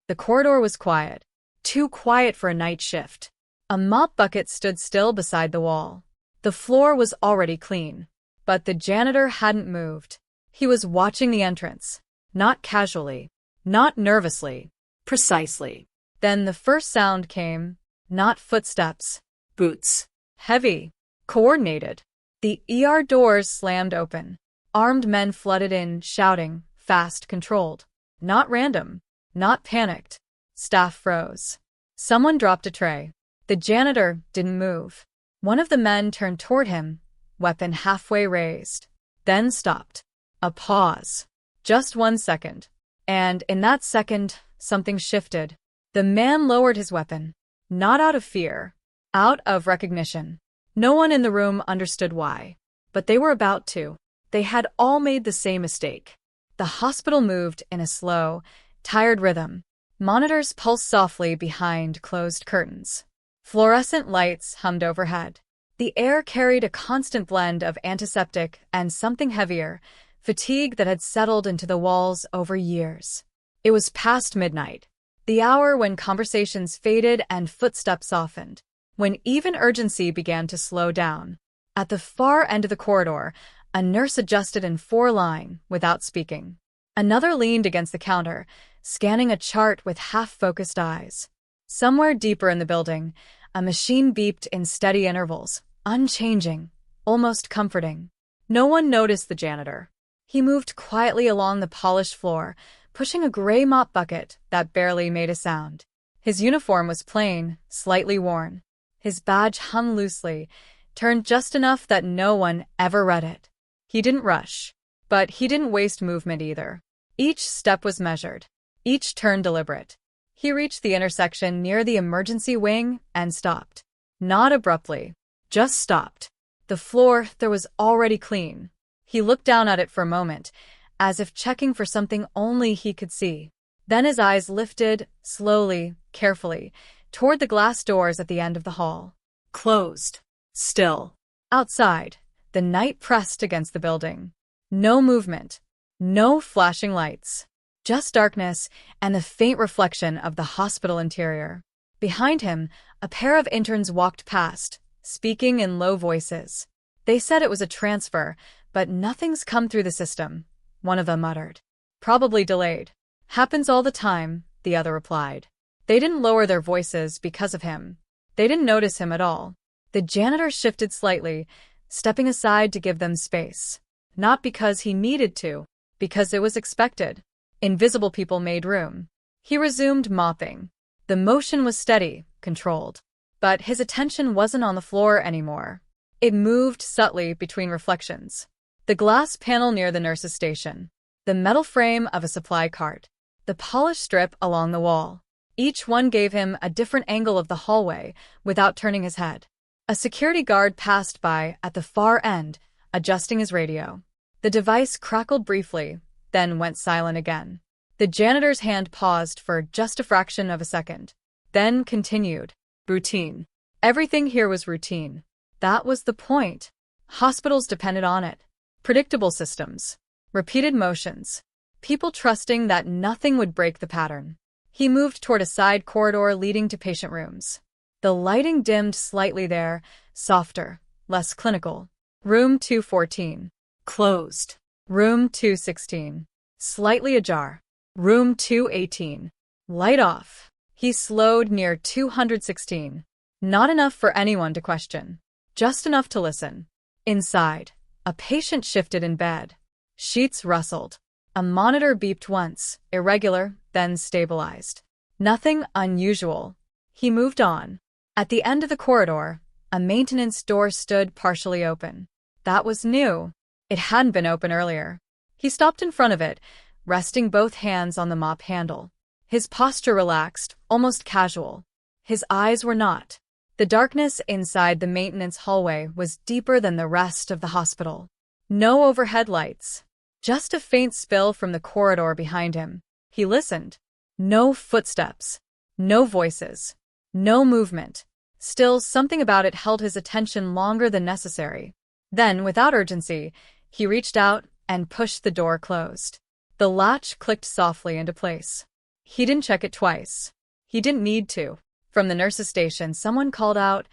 The corridor was quiet. Too quiet for a night shift. A mop bucket stood still beside the wall. The floor was already clean. But the janitor hadn't moved. He was watching the entrance. Not casually. Not nervously. Precisely. Then the first sound came. Not footsteps. Boots. Heavy. Coordinated. The ER doors slammed open. Armed men flooded in, shouting, fast, controlled. Not random. Not panicked. Staff froze. Someone dropped a tray. The janitor didn't move. One of the men turned toward him, weapon halfway raised. Then stopped. A pause. Just 1 second. And in that second, something shifted. The man lowered his weapon. Not out of fear. Out of recognition. No one in the room understood why. But they were about to. They had all made the same mistake. The hospital moved in a slow, tired rhythm. Monitors pulsed softly behind closed curtains. Fluorescent lights hummed overhead. The air carried a constant blend of antiseptic and something heavier, fatigue that had settled into the walls over years. It was past midnight, the hour when conversations faded and footsteps softened, when even urgency began to slow down. At the far end of the corridor, a nurse adjusted in 4-line without speaking. Another leaned against the counter, scanning a chart with half-focused eyes. Somewhere deeper in the building, a machine beeped in steady intervals, unchanging, almost comforting. No one noticed the janitor. He moved quietly along the polished floor, pushing a gray mop bucket that barely made a sound. His uniform was plain, slightly worn. His badge hung loosely, turned just enough that no one ever read it. He didn't rush, but he didn't waste movement either. Each step was measured, each turn deliberate. He reached the intersection near the emergency wing and stopped. Not abruptly, just stopped. The floor there was already clean. He looked down at it for a moment, as if checking for something only he could see. Then his eyes lifted, slowly, carefully, toward the glass doors at the end of the hall. Closed. Still. Outside, the night pressed against the building. No movement. No flashing lights. Just darkness and the faint reflection of the hospital interior. Behind him, a pair of interns walked past, speaking in low voices. They said it was a transfer, but nothing's come through the system, one of them muttered. Probably delayed. Happens all the time, the other replied. They didn't lower their voices because of him. They didn't notice him at all. The janitor shifted slightly, stepping aside to give them space. Not because he needed to, because it was expected. Invisible people made room. He resumed mopping. The motion was steady, controlled. But his attention wasn't on the floor anymore. It moved subtly between reflections. The glass panel near the nurse's station. The metal frame of a supply cart. The polished strip along the wall. Each one gave him a different angle of the hallway without turning his head. A security guard passed by at the far end, adjusting his radio. The device crackled briefly, then went silent again. The janitor's hand paused for just a fraction of a second, then continued. Routine. Everything here was routine. That was the point. Hospitals depended on it. Predictable systems. Repeated motions. People trusting that nothing would break the pattern. He moved toward a side corridor leading to patient rooms. The lighting dimmed slightly there, softer, less clinical. Room 214. Closed. Room 216. Slightly ajar. Room 218. Light off. He slowed near 216. Not enough for anyone to question. Just enough to listen. Inside, a patient shifted in bed. Sheets rustled. A monitor beeped once, irregular, then stabilized. Nothing unusual. He moved on. At the end of the corridor, a maintenance door stood partially open. That was new. It hadn't been open earlier. He stopped in front of it, resting both hands on the mop handle. His posture relaxed, almost casual. His eyes were not. The darkness inside the maintenance hallway was deeper than the rest of the hospital. No overhead lights. Just a faint spill from the corridor behind him. He listened. No footsteps. No voices. No movement. Still, something about it held his attention longer than necessary. Then, without urgency, he reached out and pushed the door closed. The latch clicked softly into place. He didn't check it twice. He didn't need to. From the nurse's station, someone called out,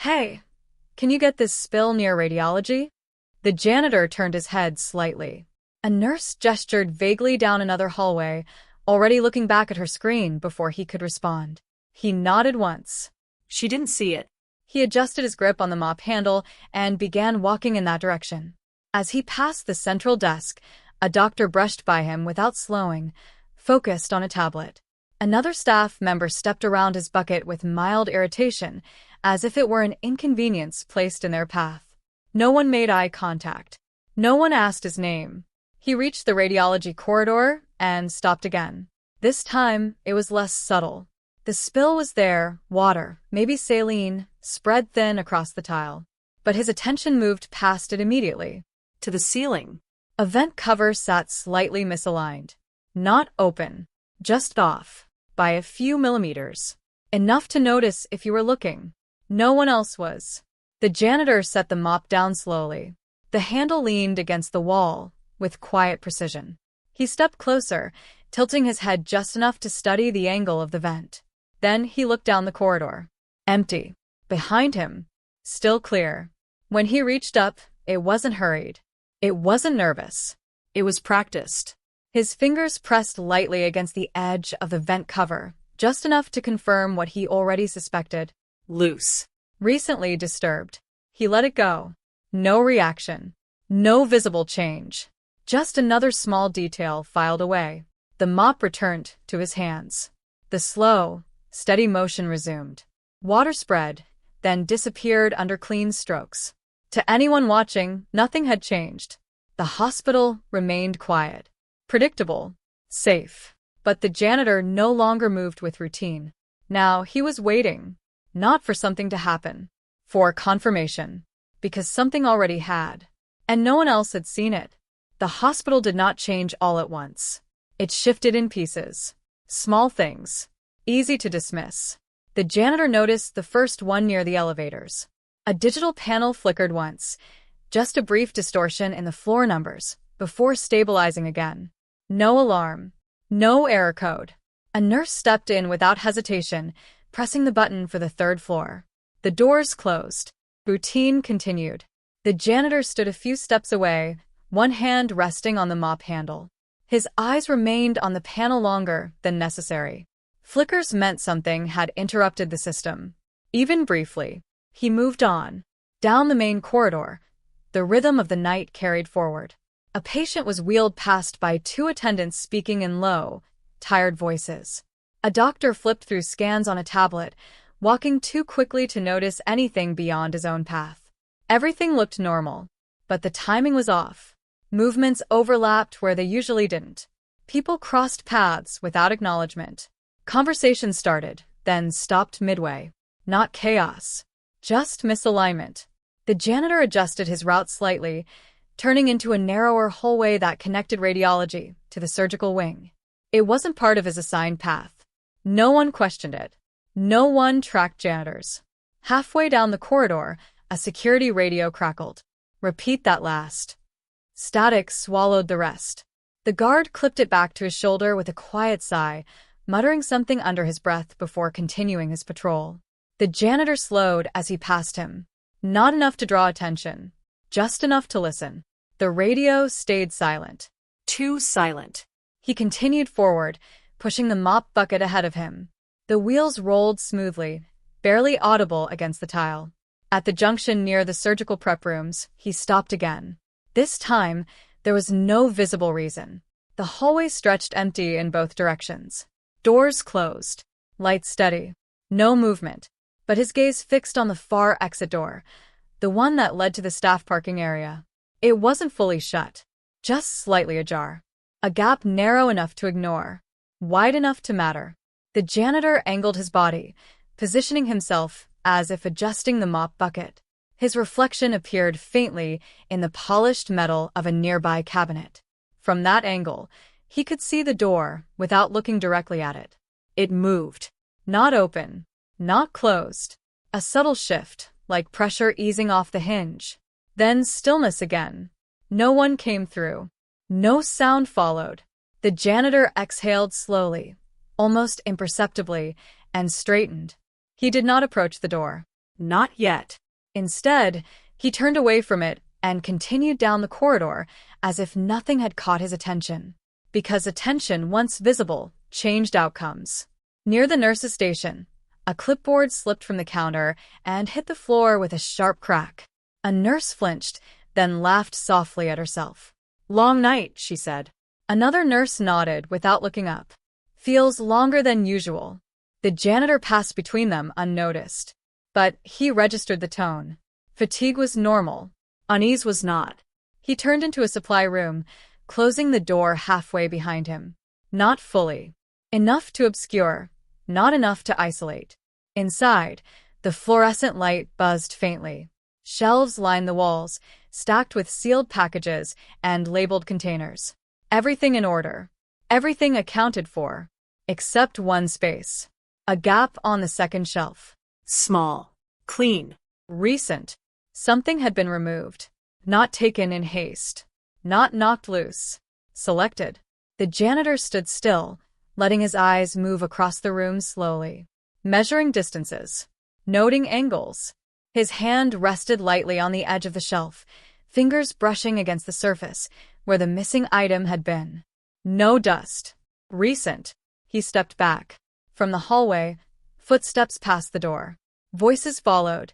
"Hey, can you get this spill near radiology?" The janitor turned his head slightly. A nurse gestured vaguely down another hallway, already looking back at her screen before he could respond. He nodded once. She didn't see it. He adjusted his grip on the mop handle and began walking in that direction. As he passed the central desk, a doctor brushed by him without slowing, focused on a tablet. Another staff member stepped around his bucket with mild irritation, as if it were an inconvenience placed in their path. No one made eye contact. No one asked his name. He reached the radiology corridor and stopped again. This time, it was less subtle. The spill was there, water, maybe saline, spread thin across the tile. But his attention moved past it immediately. To the ceiling. A vent cover sat slightly misaligned. Not open, just off, by a few millimeters. Enough to notice if you were looking. No one else was. The janitor set the mop down slowly. The handle leaned against the wall, with quiet precision. He stepped closer, tilting his head just enough to study the angle of the vent. Then he looked down the corridor. Empty. Behind him. Still clear. When he reached up, it wasn't hurried. It wasn't nervous. It was practiced. His fingers pressed lightly against the edge of the vent cover, just enough to confirm what he already suspected. Loose. Recently disturbed. He let it go. No reaction. No visible change. Just another small detail filed away. The mop returned to his hands. The slow, steady motion resumed. Water spread, then disappeared under clean strokes. To anyone watching, nothing had changed. The hospital remained quiet. Predictable. Safe. But the janitor no longer moved with routine. Now he was waiting. Not for something to happen. For confirmation. Because something already had. And no one else had seen it. The hospital did not change all at once. It shifted in pieces. Small things. Easy to dismiss. The janitor noticed the first one near the elevators. A digital panel flickered once. Just a brief distortion in the floor numbers, before stabilizing again. No alarm. No error code. A nurse stepped in without hesitation, pressing the button for the third floor. The doors closed. Routine continued. The janitor stood a few steps away, one hand resting on the mop handle. His eyes remained on the panel longer than necessary. Flickers meant something had interrupted the system. Even briefly. He moved on. Down the main corridor. The rhythm of the night carried forward. A patient was wheeled past by two attendants speaking in low, tired voices. A doctor flipped through scans on a tablet, walking too quickly to notice anything beyond his own path. Everything looked normal, but the timing was off. Movements overlapped where they usually didn't. People crossed paths without acknowledgement. Conversation started, then stopped midway. Not chaos. Just misalignment. The janitor adjusted his route slightly, turning into a narrower hallway that connected radiology to the surgical wing. It wasn't part of his assigned path. No one questioned it. No one tracked janitors. Halfway down the corridor, a security radio crackled. Repeat that last. Static swallowed the rest. The guard clipped it back to his shoulder with a quiet sigh, muttering something under his breath before continuing his patrol. The janitor slowed as he passed him. Not enough to draw attention. Just enough to listen. The radio stayed silent. Too silent. He continued forward, pushing the mop bucket ahead of him. The wheels rolled smoothly, barely audible against the tile. At the junction near the surgical prep rooms, he stopped again. This time, there was no visible reason. The hallway stretched empty in both directions. Doors closed. Lights steady. No movement. But his gaze fixed on the far exit door, the one that led to the staff parking area. It wasn't fully shut. Just slightly ajar. A gap narrow enough to ignore. Wide enough to matter. The janitor angled his body, positioning himself as if adjusting the mop bucket. His reflection appeared faintly in the polished metal of a nearby cabinet. From that angle, he could see the door without looking directly at it. It moved. Not open. Not closed. A subtle shift, like pressure easing off the hinge. Then stillness again. No one came through. No sound followed. The janitor exhaled slowly, almost imperceptibly, and straightened. He did not approach the door. Not yet. Instead, he turned away from it and continued down the corridor as if nothing had caught his attention. Because attention, once visible, changed outcomes. Near the nurse's station, a clipboard slipped from the counter and hit the floor with a sharp crack. A nurse flinched, then laughed softly at herself. "Long night," she said. Another nurse nodded without looking up. "Feels longer than usual." The janitor passed between them unnoticed. But he registered the tone. Fatigue was normal. Unease was not. He turned into a supply room, closing the door halfway behind him. Not fully. Enough to obscure, not enough to isolate. Inside, the fluorescent light buzzed faintly. Shelves lined the walls, stacked with sealed packages and labeled containers. Everything in order. Everything accounted for. Except one space. A gap on the second shelf. Small. Clean. Recent. Something had been removed. Not taken in haste. Not knocked loose. Selected. The janitor stood still, letting his eyes move across the room slowly. Measuring distances. Noting angles. His hand rested lightly on the edge of the shelf, fingers brushing against the surface where the missing item had been. No dust. Recent. He stepped back. From the hallway, footsteps passed the door. Voices followed,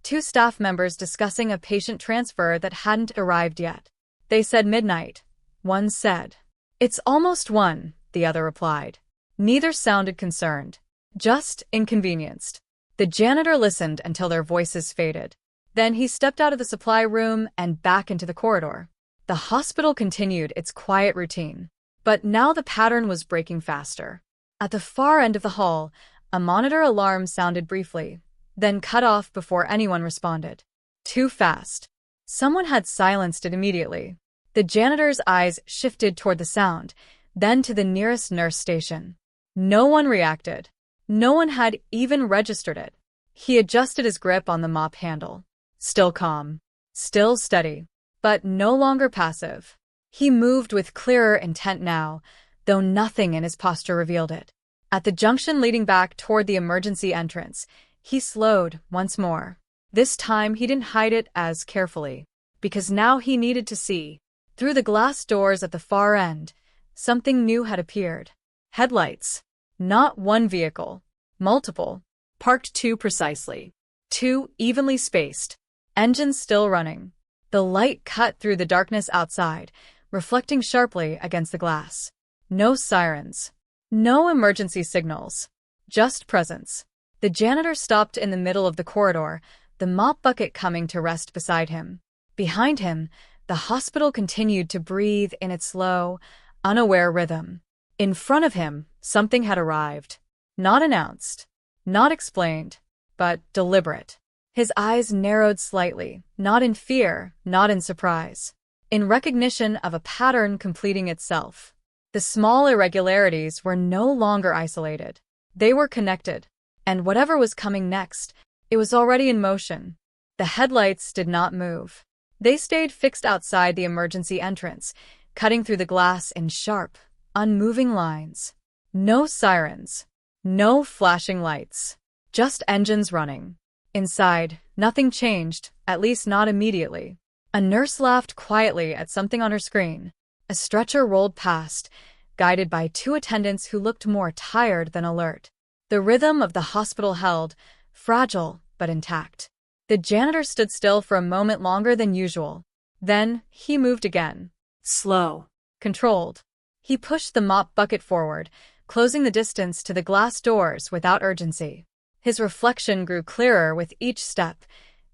2 staff members discussing a patient transfer that hadn't arrived yet. They said midnight. One said, "It's almost 1, the other replied. Neither sounded concerned, just inconvenienced. The janitor listened until their voices faded. Then he stepped out of the supply room and back into the corridor. The hospital continued its quiet routine. But now the pattern was breaking faster. At the far end of the hall, a monitor alarm sounded briefly, then cut off before anyone responded. Too fast. Someone had silenced it immediately. The janitor's eyes shifted toward the sound, then to the nearest nurse station. No one reacted. No one had even registered it. He adjusted his grip on the mop handle. Still calm. Still steady. But no longer passive. He moved with clearer intent now, though nothing in his posture revealed it. At the junction leading back toward the emergency entrance, he slowed once more. This time he didn't hide it as carefully, because now he needed to see. Through the glass doors at the far end, something new had appeared. Headlights. Not one vehicle. Multiple. Parked 2 precisely. 2 evenly spaced. Engines still running. The light cut through the darkness outside, reflecting sharply against the glass. No sirens. No emergency signals. Just presence. The janitor stopped in the middle of the corridor, the mop bucket coming to rest beside him. Behind him, the hospital continued to breathe in its slow, unaware rhythm. In front of him, something had arrived. Not announced. Not explained. But deliberate. His eyes narrowed slightly, not in fear, not in surprise. In recognition of a pattern completing itself. The small irregularities were no longer isolated. They were connected. And whatever was coming next, it was already in motion. The headlights did not move. They stayed fixed outside the emergency entrance, cutting through the glass in sharp, unmoving lines. No sirens. No flashing lights. Just engines running. Inside, nothing changed, at least not immediately. A nurse laughed quietly at something on her screen. A stretcher rolled past, guided by 2 attendants who looked more tired than alert. The rhythm of the hospital held, fragile but intact. The janitor stood still for a moment longer than usual. Then, he moved again. Slow. Controlled. He pushed the mop bucket forward, closing the distance to the glass doors without urgency. His reflection grew clearer with each step.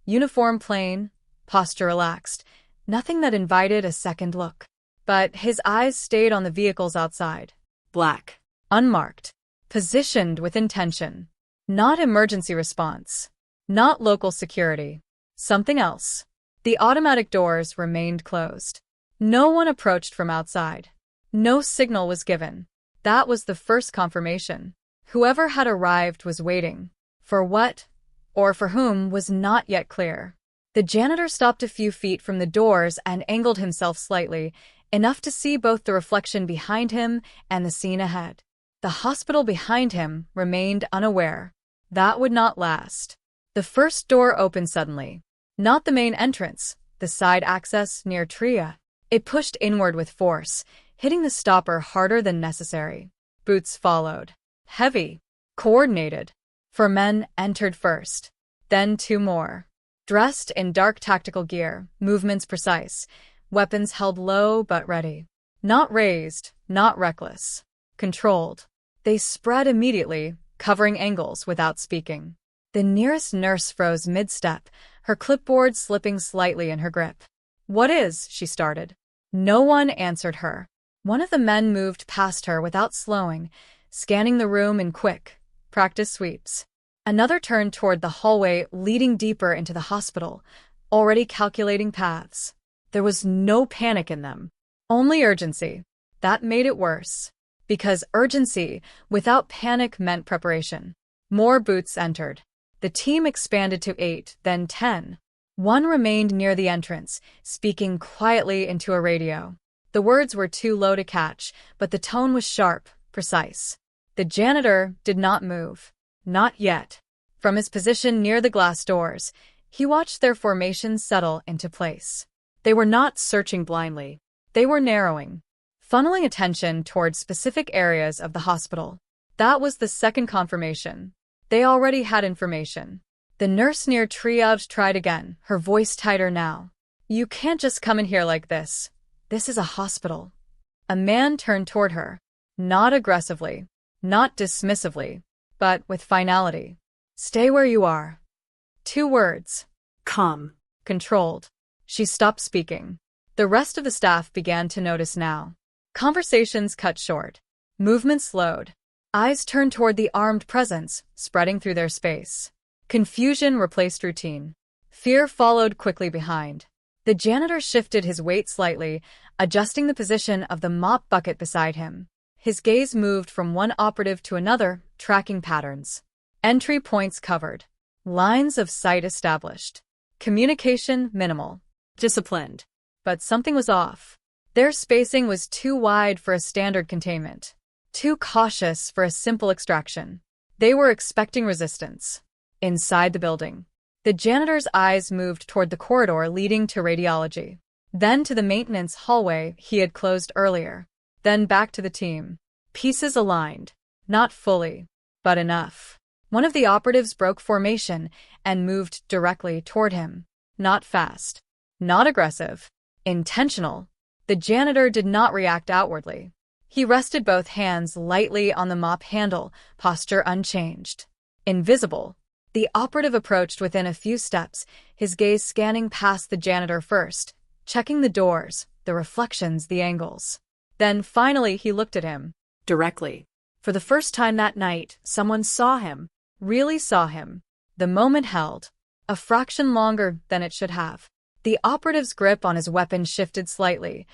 Uniform plain, posture relaxed, nothing that invited a second look. But his eyes stayed on the vehicles outside. Black. Unmarked. Positioned with intention. Not emergency response. Not local security. Something else. The automatic doors remained closed. No one approached from outside. No signal was given. That was the first confirmation. Whoever had arrived was waiting. For what, or for whom, was not yet clear. The janitor stopped a few feet from the doors and angled himself slightly, enough to see both the reflection behind him and the scene ahead. The hospital behind him remained unaware. That would not last. The first door opened suddenly. Not the main entrance, the side access near Tria. It pushed inward with force, hitting the stopper harder than necessary. Boots followed. Heavy. Coordinated. 4 men entered first. Then 2 more. Dressed in dark tactical gear, movements precise, weapons held low but ready. Not raised, not reckless. Controlled. They spread immediately, covering angles without speaking. The nearest nurse froze mid-step, her clipboard slipping slightly in her grip. "What is?" she started. No one answered her. One of the men moved past her without slowing, scanning the room in quick, practice sweeps. Another turned toward the hallway leading deeper into the hospital, already calculating paths. There was no panic in them, only urgency. That made it worse. Because urgency without panic meant preparation. More boots entered. The team expanded to 8, then 10. One remained near the entrance, speaking quietly into a radio. The words were too low to catch, but the tone was sharp, precise. The janitor did not move. Not yet. From his position near the glass doors, he watched their formation settle into place. They were not searching blindly. They were narrowing, funneling attention toward specific areas of the hospital. That was the second confirmation. They already had information. The nurse near triage tried again, her voice tighter now. "You can't just come in here like this. This is a hospital." A man turned toward her. Not aggressively, not dismissively, but with finality. "Stay where you are." 2 words. Come. Controlled. She stopped speaking. The rest of the staff began to notice now. Conversations cut short. Movement slowed. Eyes turned toward the armed presence, spreading through their space. Confusion replaced routine. Fear followed quickly behind. The janitor shifted his weight slightly, adjusting the position of the mop bucket beside him. His gaze moved from one operative to another, tracking patterns. Entry points covered. Lines of sight established. Communication minimal. Disciplined. But something was off. Their spacing was too wide for a standard containment. Too cautious for a simple extraction. They were expecting resistance. Inside the building, the janitor's eyes moved toward the corridor leading to radiology. Then to the maintenance hallway he had closed earlier. Then back to the team. Pieces aligned. Not fully, but enough. One of the operatives broke formation and moved directly toward him. Not fast. Not aggressive. Intentional. The janitor did not react outwardly. He rested both hands lightly on the mop handle, posture unchanged. Invisible. The operative approached within a few steps, his gaze scanning past the janitor first, checking the doors, the reflections, the angles. Then finally he looked at him. Directly. For the first time that night, someone saw him. Really saw him. The moment held. A fraction longer than it should have. The operative's grip on his weapon shifted slightly.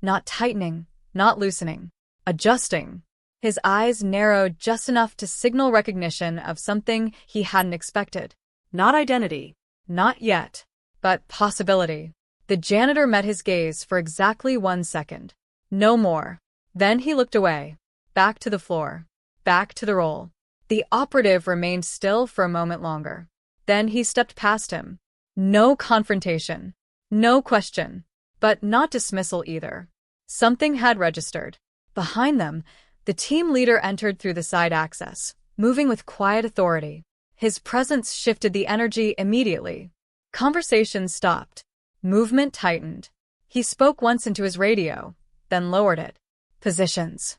Not tightening, not loosening. Adjusting. His eyes narrowed just enough to signal recognition of something he hadn't expected. Not identity. Not yet. But possibility. The janitor met his gaze for exactly 1 second. No more. Then he looked away. Back to the floor. Back to the roll. The operative remained still for a moment longer. Then he stepped past him. No confrontation. No question. But not dismissal either. Something had registered. Behind them, the team leader entered through the side access, moving with quiet authority. His presence shifted the energy immediately. Conversation stopped. Movement tightened. He spoke once into his radio, then lowered it. Positions.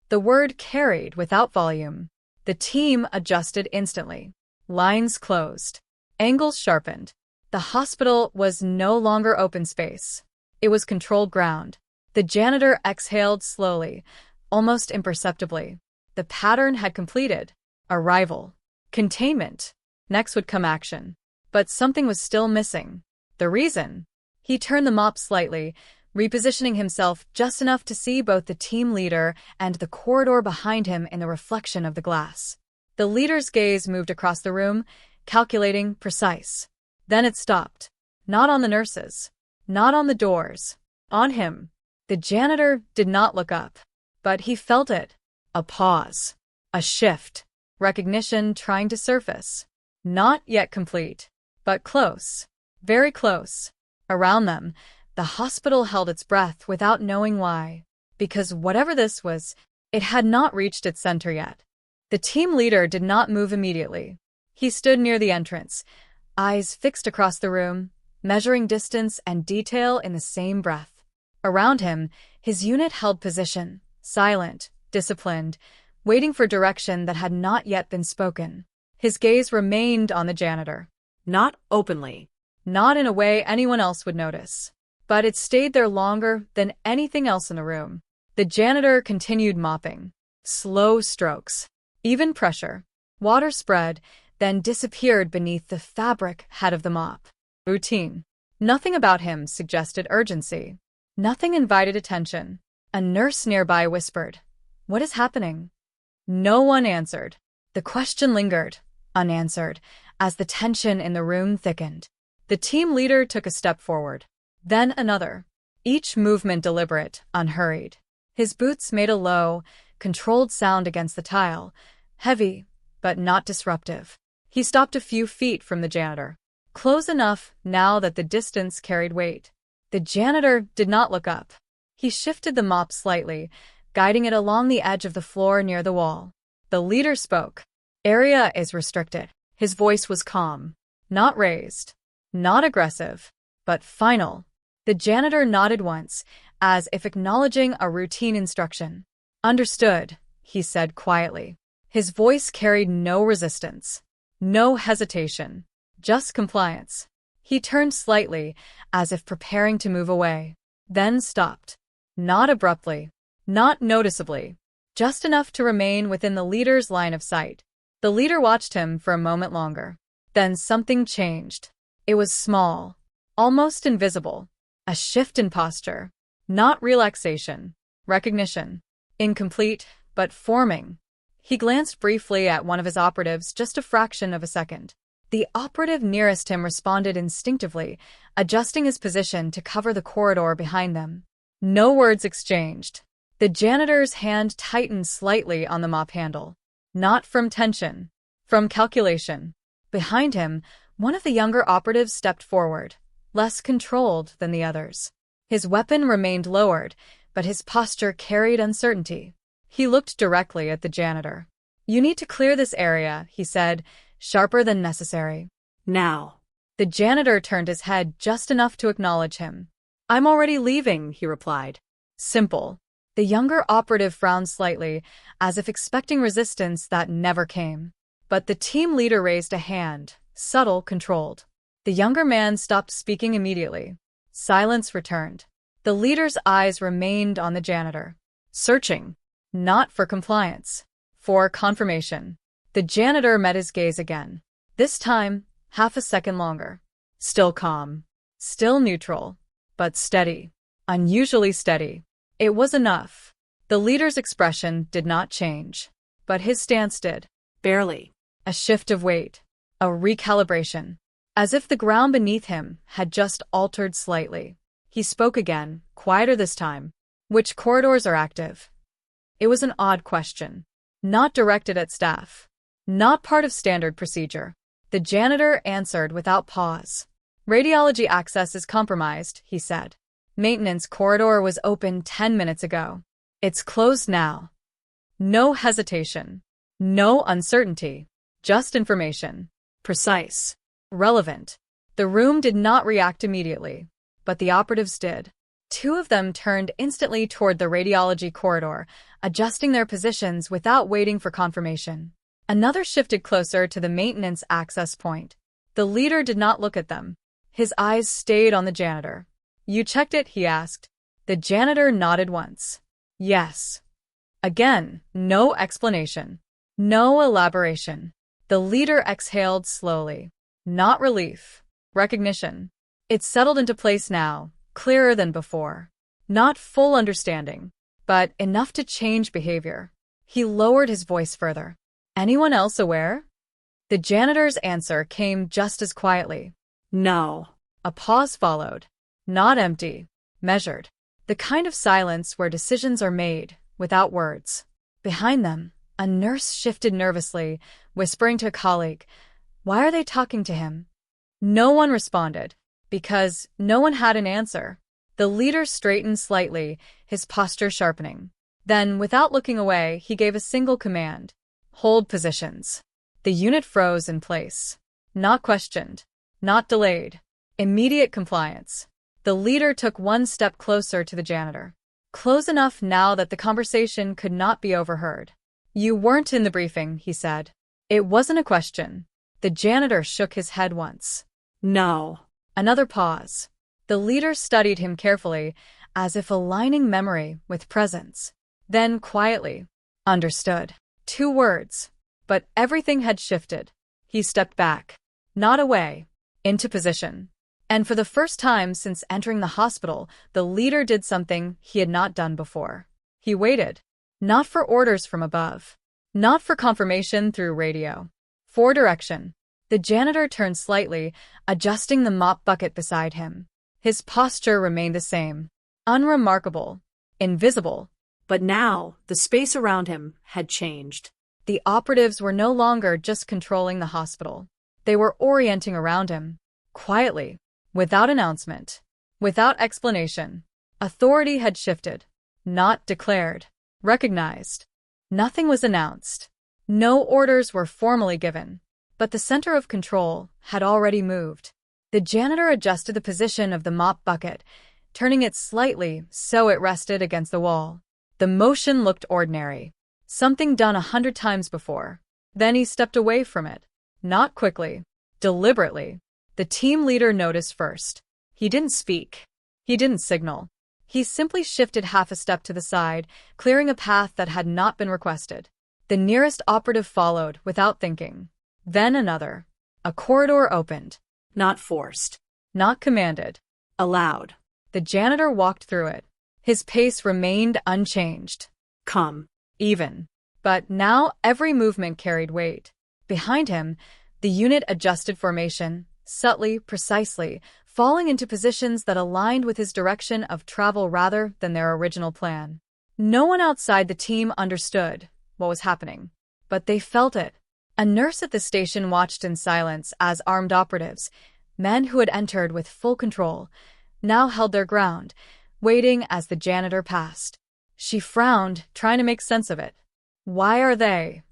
The word carried without volume. The team adjusted instantly. Lines closed. Angles sharpened. The hospital was no longer open space. It was controlled ground. The janitor exhaled slowly, almost imperceptibly. The pattern had completed. Arrival. Containment. Next would come action. But something was still missing. The reason? He turned the mop slightly, repositioning himself just enough to see both the team leader and the corridor behind him in the reflection of the glass. The leader's gaze moved across the room, calculating, precise. Then it stopped. Not on the nurses. Not on the doors. On him. The janitor did not look up. But he felt it. A pause. A shift. Recognition trying to surface. Not yet complete, but close. Very close. Around them, the hospital held its breath without knowing why. Because whatever this was, it had not reached its center yet. The team leader did not move immediately. He stood near the entrance, eyes fixed across the room, measuring distance and detail in the same breath. Around him, his unit held position, silent, disciplined, waiting for direction that had not yet been spoken. His gaze remained on the janitor. Not openly. Not in a way anyone else would notice. But it stayed there longer than anything else in the room. The janitor continued mopping. Slow strokes. Even pressure. Water spread, then disappeared beneath the fabric head of the mop. Routine. Nothing about him suggested urgency. Nothing invited attention. A nurse nearby whispered, "What is happening?" No one answered. The question lingered, unanswered, as the tension in the room thickened. The team leader took a step forward. Then another. Each movement deliberate, unhurried. His boots made a low, controlled sound against the tile, heavy, but not disruptive. He stopped a few feet from the janitor. Close enough now that the distance carried weight. The janitor did not look up. He shifted the mop slightly, guiding it along the edge of the floor near the wall. The leader spoke. "Area is restricted." His voice was calm, not raised, not aggressive, but final. The janitor nodded once, as if acknowledging a routine instruction. "Understood," he said quietly. His voice carried no resistance, no hesitation, just compliance. He turned slightly, as if preparing to move away, then stopped. Not abruptly, not noticeably, just enough to remain within the leader's line of sight. The leader watched him for a moment longer. Then something changed. It was small, almost invisible. A shift in posture. Not relaxation. Recognition. Incomplete, but forming. He glanced briefly at one of his operatives, just a fraction of a second. The operative nearest him responded instinctively, adjusting his position to cover the corridor behind them. No words exchanged. The janitor's hand tightened slightly on the mop handle. Not from tension, from calculation. Behind him, one of the younger operatives stepped forward, less controlled than the others. His weapon remained lowered, but his posture carried uncertainty. He looked directly at the janitor. "You need to clear this area," he said, sharper than necessary. Now. The janitor turned his head just enough to acknowledge him. "I'm already leaving," he replied. Simple. The younger operative frowned slightly, as if expecting resistance that never came. But the team leader raised a hand, subtle, controlled. The younger man stopped speaking immediately. Silence returned. The leader's eyes remained on the janitor. Searching. Not for compliance. For confirmation. The janitor met his gaze again. This time, half a second longer. Still calm. Still neutral. But steady. Unusually steady. It was enough. The leader's expression did not change. But his stance did. Barely. A shift of weight. A recalibration. As if the ground beneath him had just altered slightly. He spoke again, quieter this time. "Which corridors are active?" It was an odd question. Not directed at staff. Not part of standard procedure. The janitor answered without pause. "Radiology access is compromised," he said. "Maintenance corridor was open 10 minutes ago. It's closed now." No hesitation. No uncertainty. Just information. Precise. Relevant. The room did not react immediately, but the operatives did. Two of them turned instantly toward the radiology corridor, adjusting their positions without waiting for confirmation. Another shifted closer to the maintenance access point. The leader did not look at them. His eyes stayed on the janitor. "You checked it?" he asked. The janitor nodded once. "Yes." Again, no explanation. No elaboration. The leader exhaled slowly. Not relief. Recognition. It settled into place now, clearer than before. Not full understanding, but enough to change behavior. He lowered his voice further. "Anyone else aware?" The janitor's answer came just as quietly. "No." A pause followed. Not empty. Measured. The kind of silence where decisions are made, without words. Behind them, a nurse shifted nervously, whispering to a colleague, "Why are they talking to him?" No one responded, because no one had an answer. The leader straightened slightly, his posture sharpening. Then, without looking away, he gave a single command: "Hold positions." The unit froze in place. Not questioned. Not delayed. Immediate compliance. The leader took one step closer to the janitor. Close enough now that the conversation could not be overheard. "You weren't in the briefing," he said. It wasn't a question. The janitor shook his head once. No. Another pause. The leader studied him carefully, as if aligning memory with presence. Then, quietly, "Understood." 2 words. But everything had shifted. He stepped back. Not away. Into position. And for the first time since entering the hospital, the leader did something he had not done before. He waited. Not for orders from above. Not for confirmation through radio. For direction. The janitor turned slightly, adjusting the mop bucket beside him. His posture remained the same. Unremarkable. Invisible. But now, the space around him had changed. The operatives were no longer just controlling the hospital. They were orienting around him. Quietly. Without announcement. Without explanation. Authority had shifted. Not declared. Recognized. Nothing was announced. No orders were formally given. But the center of control had already moved. The janitor adjusted the position of the mop bucket, turning it slightly so it rested against the wall. The motion looked ordinary. Something done 100 times before. Then he stepped away from it. Not quickly. Deliberately. The team leader noticed first. He didn't speak. He didn't signal. He simply shifted half a step to the side, clearing a path that had not been requested. The nearest operative followed without thinking. Then another. A corridor opened. Not forced. Not commanded. Allowed. The janitor walked through it. His pace remained unchanged. Come. Even. But now every movement carried weight. Behind him, the unit adjusted formation, subtly, precisely, falling into positions that aligned with his direction of travel rather than their original plan. No one outside the team understood what was happening, but they felt it. A nurse at the station watched in silence as armed operatives, men who had entered with full control, now held their ground, waiting as the janitor passed. She frowned, trying to make sense of it. Why are they?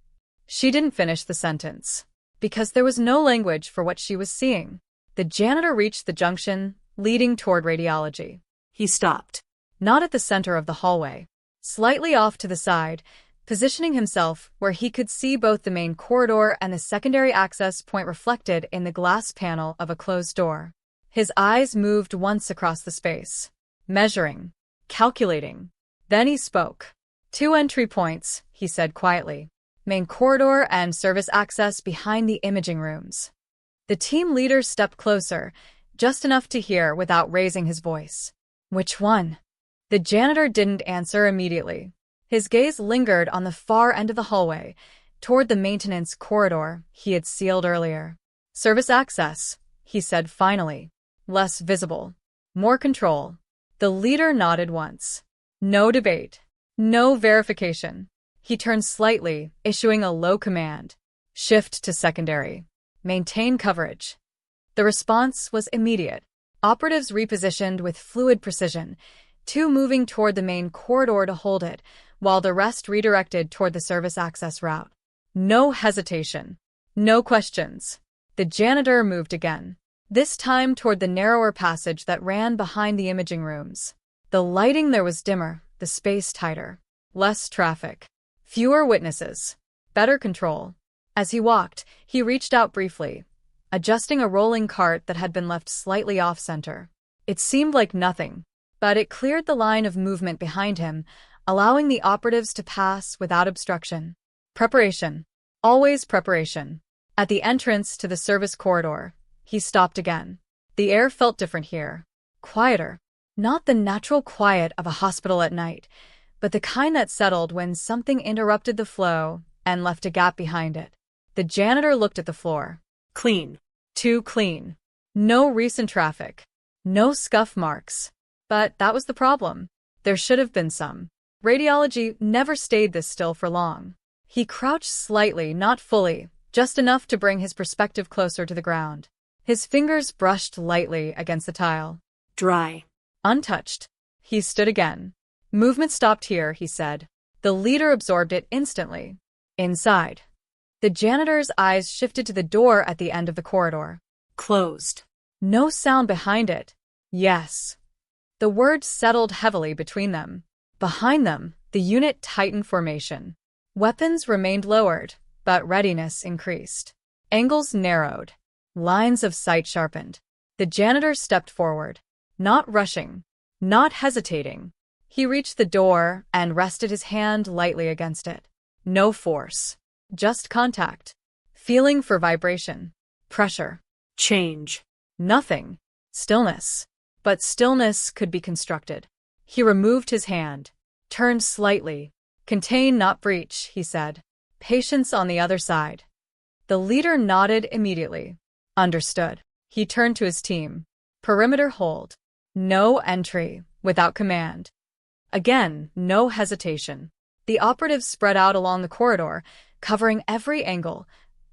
She didn't finish the sentence, because there was no language for what she was seeing. The janitor reached the junction, leading toward radiology. He stopped. Not at the center of the hallway. Slightly off to the side, positioning himself where he could see both the main corridor and the secondary access point reflected in the glass panel of a closed door. His eyes moved once across the space, measuring, calculating. Then he spoke. 2 entry points, he said quietly. Main corridor and service access behind the imaging rooms. The team leader stepped closer, just enough to hear without raising his voice. Which one? The janitor didn't answer immediately. His gaze lingered on the far end of the hallway, toward the maintenance corridor he had sealed earlier. Service access, he said finally. Less visible. More control. The leader nodded once. No debate. No verification. He turned slightly, issuing a low command. Shift to secondary. Maintain coverage. The response was immediate. Operatives repositioned with fluid precision, 2 moving toward the main corridor to hold it, while the rest redirected toward the service access route. No hesitation. No questions. The janitor moved again, this time toward the narrower passage that ran behind the imaging rooms. The lighting there was dimmer, the space tighter. Less traffic. Fewer witnesses. Better control. As he walked, he reached out briefly, adjusting a rolling cart that had been left slightly off-center. It seemed like nothing, but it cleared the line of movement behind him, allowing the operatives to pass without obstruction. Preparation. Always preparation. At the entrance to the service corridor, he stopped again. The air felt different here. Quieter. Not the natural quiet of a hospital at night, but the kind that settled when something interrupted the flow and left a gap behind it. The janitor looked at the floor. Clean. Too clean. No recent traffic. No scuff marks. But that was the problem. There should have been some. Radiology never stayed this still for long. He crouched slightly, not fully, just enough to bring his perspective closer to the ground. His fingers brushed lightly against the tile. Dry. Untouched. He stood again. Movement stopped here, he said. The leader absorbed it instantly. Inside. The janitor's eyes shifted to the door at the end of the corridor. Closed. No sound behind it. Yes. The words settled heavily between them. Behind them, the unit tightened formation. Weapons remained lowered, but readiness increased. Angles narrowed. Lines of sight sharpened. The janitor stepped forward. Not rushing. Not hesitating. He reached the door and rested his hand lightly against it. No force. Just contact. Feeling for vibration. Pressure. Change. Nothing. Stillness. But stillness could be constructed. He removed his hand. Turned slightly. Contain, not breach, he said. Patience on the other side. The leader nodded immediately. Understood. He turned to his team. Perimeter hold. No entry, without command. Again, no hesitation. The operatives spread out along the corridor, covering every angle,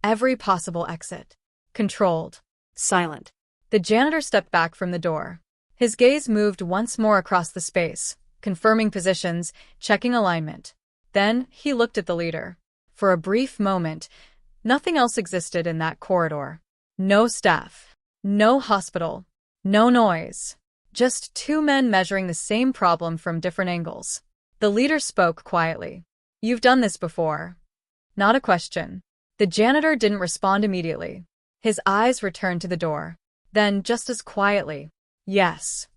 every possible exit. Controlled. Silent. The janitor stepped back from the door. His gaze moved once more across the space, confirming positions, checking alignment. Then he looked at the leader. For a brief moment, nothing else existed in that corridor. No staff. No hospital. No noise. Just two men measuring the same problem from different angles. The leader spoke quietly. You've done this before. Not a question. The janitor didn't respond immediately. His eyes returned to the door. Then, just as quietly, yes.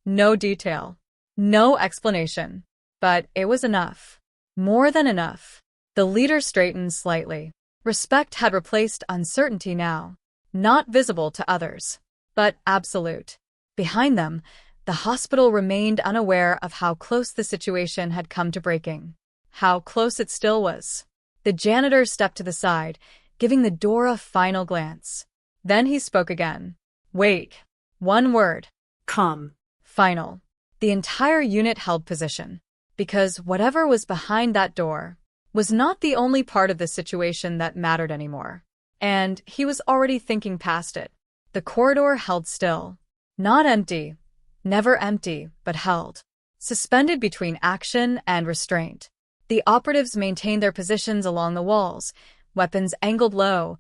No detail. No explanation. But it was enough. More than enough. The leader straightened slightly. Respect had replaced uncertainty now. Not visible to others, but absolute. Behind them, the hospital remained unaware of how close the situation had come to breaking. How close it still was. The janitor stepped to the side, giving the door a final glance. Then he spoke again. Wait. One word. Come. Final. The entire unit held position. Because whatever was behind that door was not the only part of the situation that mattered anymore. And he was already thinking past it. The corridor held still. Not empty. Never empty, but held. Suspended between action and restraint. The operatives maintained their positions along the walls, weapons angled low,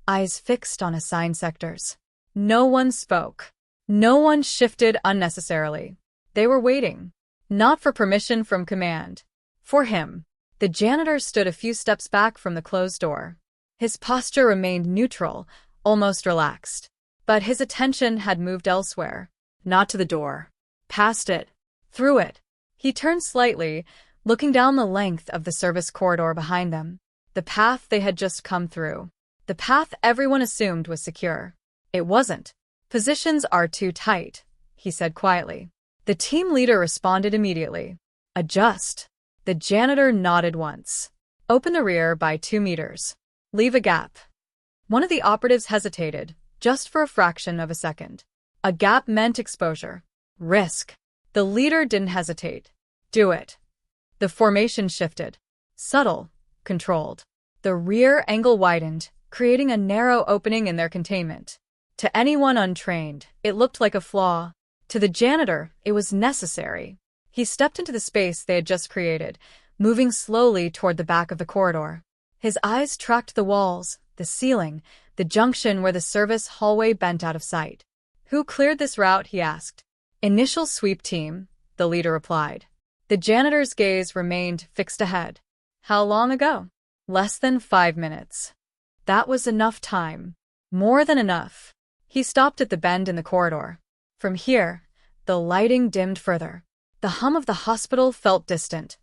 eyes fixed on assigned sectors. No one spoke. No one shifted unnecessarily. They were waiting. Not for permission from command. For him. The janitor stood a few steps back from the closed door. His posture remained neutral, almost relaxed. But his attention had moved elsewhere. Not to the door. Past it. Through it. He turned slightly, looking down the length of the service corridor behind them. The path they had just come through. The path everyone assumed was secure. It wasn't. Positions are too tight, he said quietly. The team leader responded immediately. Adjust. The janitor nodded once. Open the rear by 2 meters. Leave a gap. One of the operatives hesitated, just for a fraction of a second. A gap meant exposure. Risk. The leader didn't hesitate. Do it. The formation shifted. Subtle. Controlled. The rear angle widened, creating a narrow opening in their containment. To anyone untrained, it looked like a flaw. To the janitor, it was necessary. He stepped into the space they had just created, moving slowly toward the back of the corridor. His eyes tracked the walls, the ceiling, the junction where the service hallway bent out of sight. Who cleared this route, he asked. Initial sweep team, the leader replied. The janitor's gaze remained fixed ahead. How long ago? Less than 5 minutes. That was enough time. More than enough. He stopped at the bend in the corridor. From here, the lighting dimmed further. The hum of the hospital felt distant,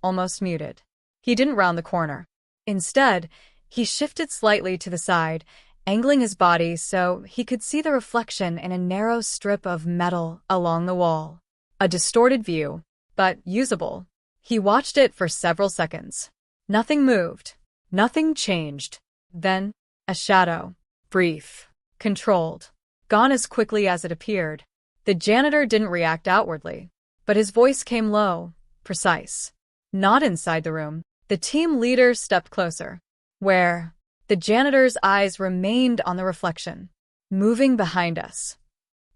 almost muted. He didn't round the corner. Instead, he shifted slightly to the side, angling his body so he could see the reflection in a narrow strip of metal along the wall. A distorted view, but usable. He watched it for several seconds. Nothing moved. Nothing changed. Then, a shadow. Brief. Controlled. Gone as quickly as it appeared. The janitor didn't react outwardly, but his voice came low, precise. Not inside the room. The team leader stepped closer. Where? The janitor's eyes remained on the reflection. Moving behind us.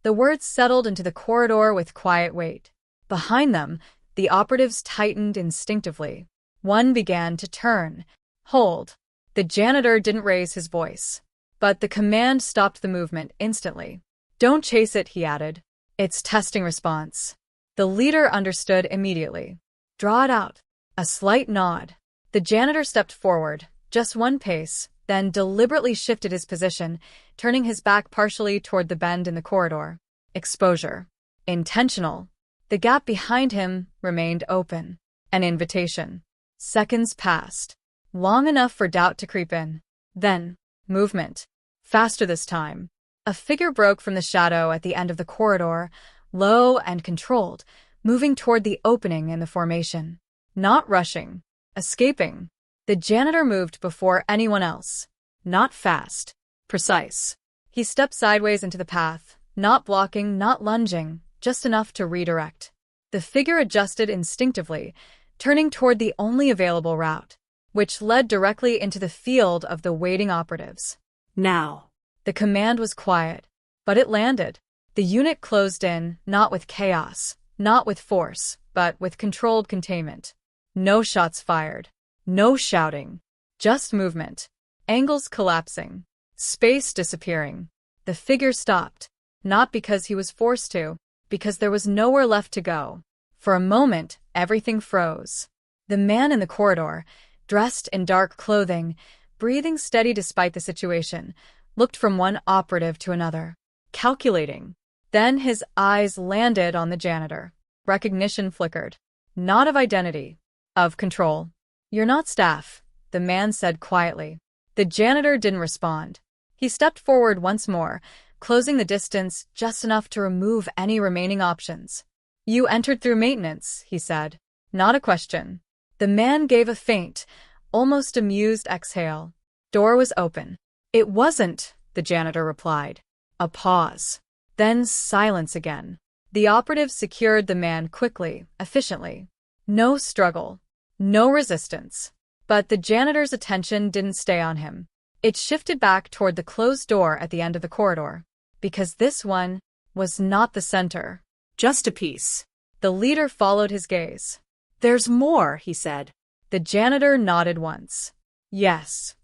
The words settled into the corridor with quiet weight. Behind them, the operatives tightened instinctively. One began to turn. Hold. The janitor didn't raise his voice. But the command stopped the movement instantly. Don't chase it, he added. It's testing response. The leader understood immediately. Draw it out. A slight nod. The janitor stepped forward, just one pace, then deliberately shifted his position, turning his back partially toward the bend in the corridor. Exposure. Intentional. The gap behind him remained open. An invitation. Seconds passed. Long enough for doubt to creep in. Then, movement. Faster this time. A figure broke from the shadow at the end of the corridor, low and controlled, moving toward the opening in the formation. Not rushing. Escaping. The janitor moved before anyone else. Not fast. Precise. He stepped sideways into the path, not blocking, not lunging, just enough to redirect. The figure adjusted instinctively, turning toward the only available route, which led directly into the field of the waiting operatives. Now. The command was quiet, but it landed. The unit closed in, not with chaos, not with force, but with controlled containment. No shots fired. No shouting. Just movement. Angles collapsing. Space disappearing. The figure stopped, not because he was forced to, because there was nowhere left to go. For a moment, everything froze. The man in the corridor, dressed in dark clothing, breathing steady despite the situation, looked from one operative to another, calculating. Then his eyes landed on the janitor. Recognition flickered. Not of identity, of control. You're not staff, the man said quietly. The janitor didn't respond. He stepped forward once more, closing the distance just enough to remove any remaining options. You entered through maintenance, he said. Not a question. The man gave a faint, almost amused exhale. Door was open. It wasn't, the janitor replied. A pause. Then silence again. The operative secured the man quickly, efficiently. No struggle. No resistance. But the janitor's attention didn't stay on him. It shifted back toward the closed door at the end of the corridor. Because this one was not the center. Just a piece. The leader followed his gaze. There's more, he said. The janitor nodded once. Yes.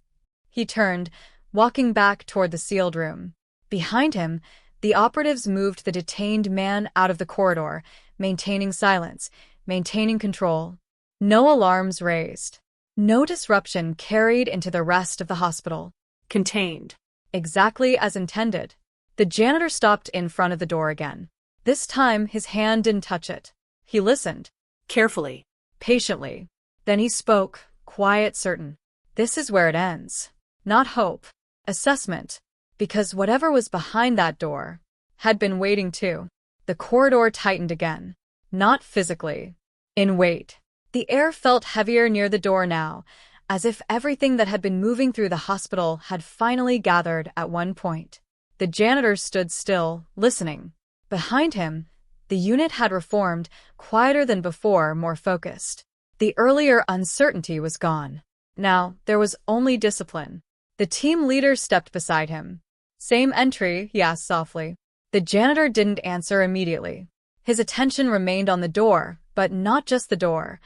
He turned, walking back toward the sealed room. Behind him, the operatives moved the detained man out of the corridor, maintaining silence, maintaining control. No alarms raised. No disruption carried into the rest of the hospital. Contained. Exactly as intended. The janitor stopped in front of the door again. This time, his hand didn't touch it. He listened. Carefully. Patiently. Then he spoke, quiet, certain. This is where it ends. Not hope. Assessment. Because whatever was behind that door had been waiting too. The corridor tightened again. Not physically. In weight. The air felt heavier near the door now, as if everything that had been moving through the hospital had finally gathered at one point. The janitor stood still, listening. Behind him, the unit had reformed, quieter than before, more focused. The earlier uncertainty was gone. Now, there was only discipline. The team leader stepped beside him. Same entry, he asked softly. The janitor didn't answer immediately. His attention remained on the door, but not just the door.